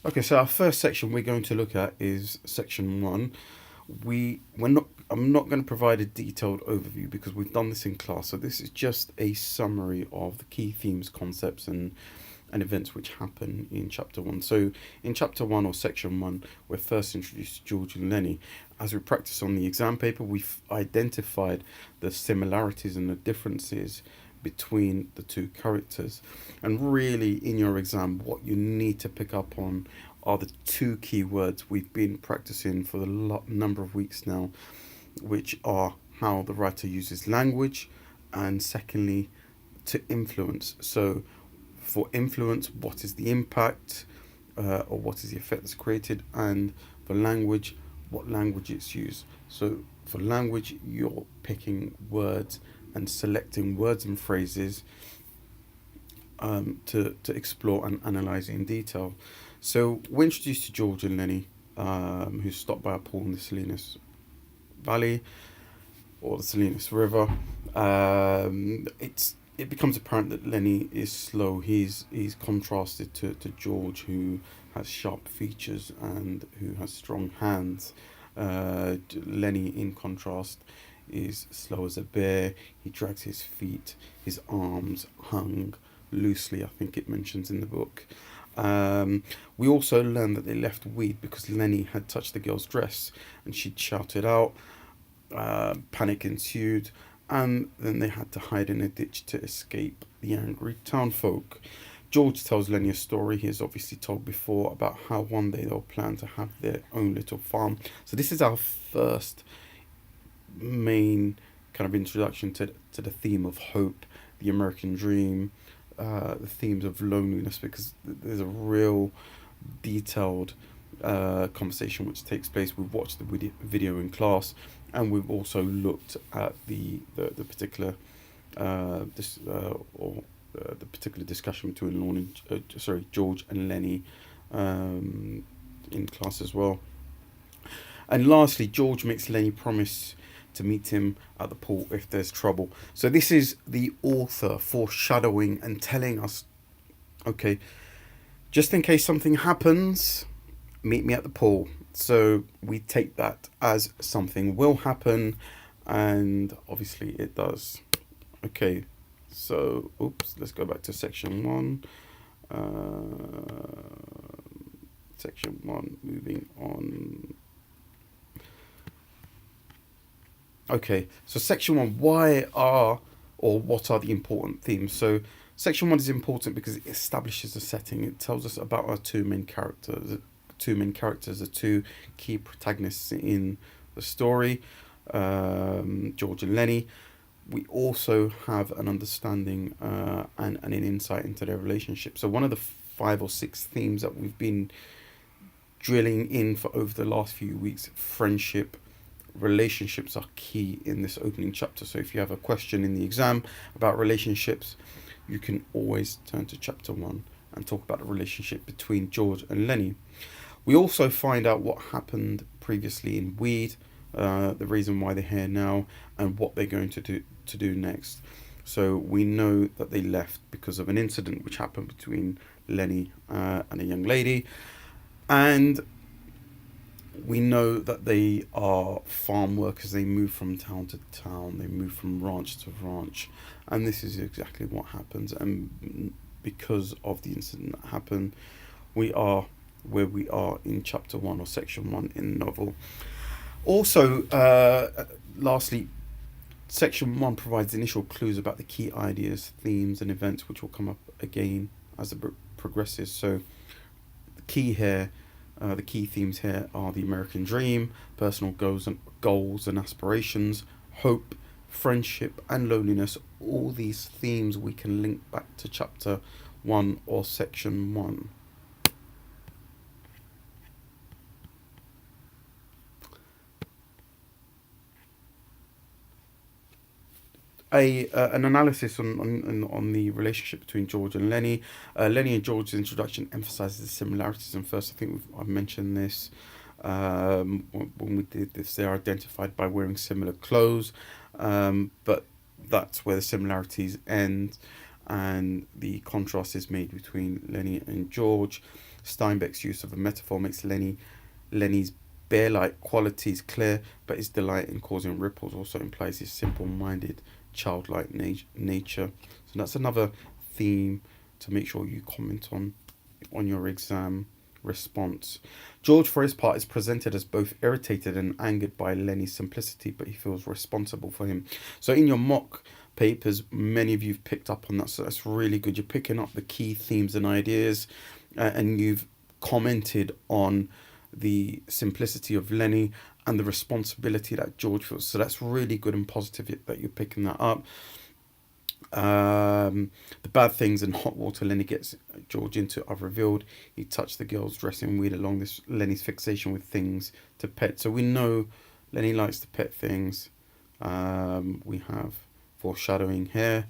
Okay, so our first section we're going to look at is section one. We're not. I'm not going to provide a detailed overview because we've done this in class. So this is just a summary of the key themes, concepts, and events which happen in chapter one. So in chapter one or section one, we're first introduced to George and Lenny. As we practice on the exam paper, we've identified the similarities and the differences between the two characters. And really, in your exam, what you need to pick up on are the two key words we've been practicing for the number of weeks now, which are how the writer uses language, and secondly, to influence. So, for influence, what is the impact, or what is the effect that's created, and for language, what language it's used. So, for language, you're picking words and selecting words and phrases to explore and analyze in detail. So we're introduced to George and Lenny, who's stopped by a pool in the Salinas Valley or the Salinas River. It becomes apparent that Lenny is slow. He's contrasted to George, who has sharp features and who has strong hands. Lenny, in contrast, is slow as a bear. He drags his feet, his arms hung loosely, I think it mentions in the book. We also learn that they left weed because Lenny had touched the girl's dress and she'd shouted out. Panic ensued, and then they had to hide in a ditch to escape the angry townfolk. George tells Lenny a story he has obviously told before about how one day they'll plan to have their own little farm. So this is our first main kind of introduction to the theme of hope, the American dream, the themes of loneliness, because there's a real detailed conversation which takes place. We've watched the video in class, and we've also looked at the particular the particular discussion between George and Lenny in class as well. And lastly, George makes Lenny promise to meet him at the pool if there's trouble. So this is the author foreshadowing and telling us, okay, just in case something happens, meet me at the pool. So we take that as something will happen, and obviously it does. Okay, so let's go back to section one. Section one, moving on. Okay, so section one, what are the important themes? So section one is important because it establishes a setting. It tells us about our two main characters, the two key protagonists in the story, George and Lenny. We also have an understanding and an insight into their relationship. So one of the 5 or 6 themes that we've been drilling in for over the last few weeks, friendship, relationships are key in this opening chapter. So if you have a question in the exam about relationships, you can always turn to chapter 1 and talk about the relationship between George and Lenny. We also find out what happened previously in Weed, the reason why they're here now, and what they're going to do next. So we know that they left because of an incident which happened between Lenny and a young lady, and we know that they are farm workers. They move from town to town, they move from ranch to ranch, and this is exactly what happens. And because of the incident that happened, we are where we are in chapter 1 or section 1 in the novel. Also, lastly, section 1 provides initial clues about the key ideas, themes, and events which will come up again as the book progresses. So the key themes here are the American dream, personal goals and aspirations, hope, friendship, and loneliness. All these themes we can link back to chapter 1 or section 1. An analysis on the relationship between George and Lenny. Lenny and George's introduction emphasises the similarities, and first I think I've mentioned this when we did this. They're identified by wearing similar clothes, but that's where the similarities end, and the contrast is made between Lenny and George. Steinbeck's use of a metaphor makes Lenny's bear-like qualities clear, but his delight in causing ripples also implies his simple-minded, childlike nature. So that's another theme to make sure you comment on your exam response. George, for his part, is presented as both irritated and angered by Lenny's simplicity, but he feels responsible for him. So in your mock papers, many of you've picked up on that, so that's really good. You're picking up the key themes and ideas, and you've commented on the simplicity of Lenny and the responsibility that George feels. So that's really good and positive that you're picking that up. The bad things and hot water Lenny gets George into are revealed. He touched the girl's dressing weed along this Lenny's fixation with things to pet. So we know Lenny likes to pet things. We have foreshadowing here,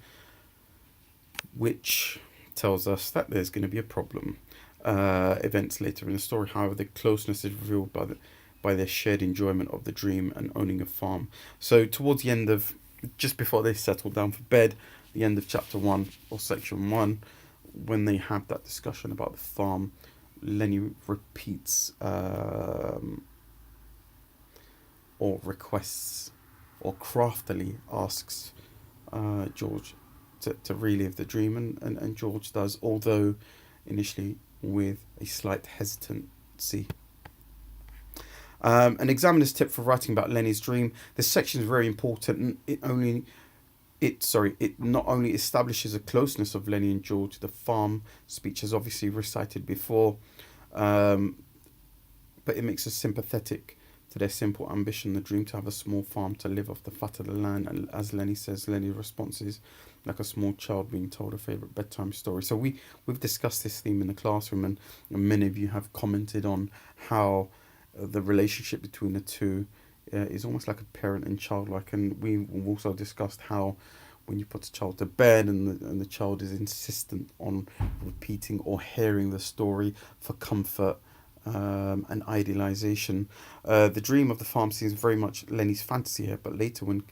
which tells us that there's going to be a problem. Events later in the story, however, the closeness is revealed by their shared enjoyment of the dream and owning a farm. So towards the end of, just before they settle down for bed, the end of chapter 1 or section 1, when they have that discussion about the farm, Lenny repeats or requests or craftily asks George to relive the dream, and George does, although initially with a slight hesitancy. An examiner's tip for writing about Lenny's dream. This section is very important. It not only establishes a closeness of Lenny and George. The farm speech is obviously recited before, but it makes us sympathetic to their simple ambition, the dream to have a small farm to live off the fat of the land. And as Lenny says, Lenny's response is like a small child being told a favourite bedtime story. So we've discussed this theme in the classroom, and many of you have commented on how the relationship between the two is almost like a parent and child like. And we've also discussed how when you put a child to bed and the child is insistent on repeating or hearing the story for comfort and idealization. The dream of the farm seems very much Lenny's fantasy here, but later when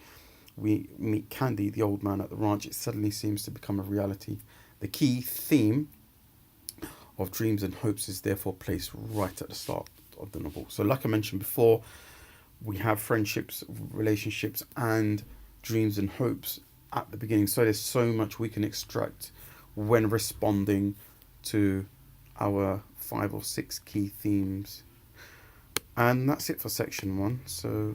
we meet Candy, the old man at the ranch, it suddenly seems to become a reality. The key theme of dreams and hopes is therefore placed right at the start of the novel. So like I mentioned before, we have friendships, relationships, and dreams and hopes at the beginning. So there's so much we can extract when responding to our 5 or 6 key themes. And that's it for section 1. So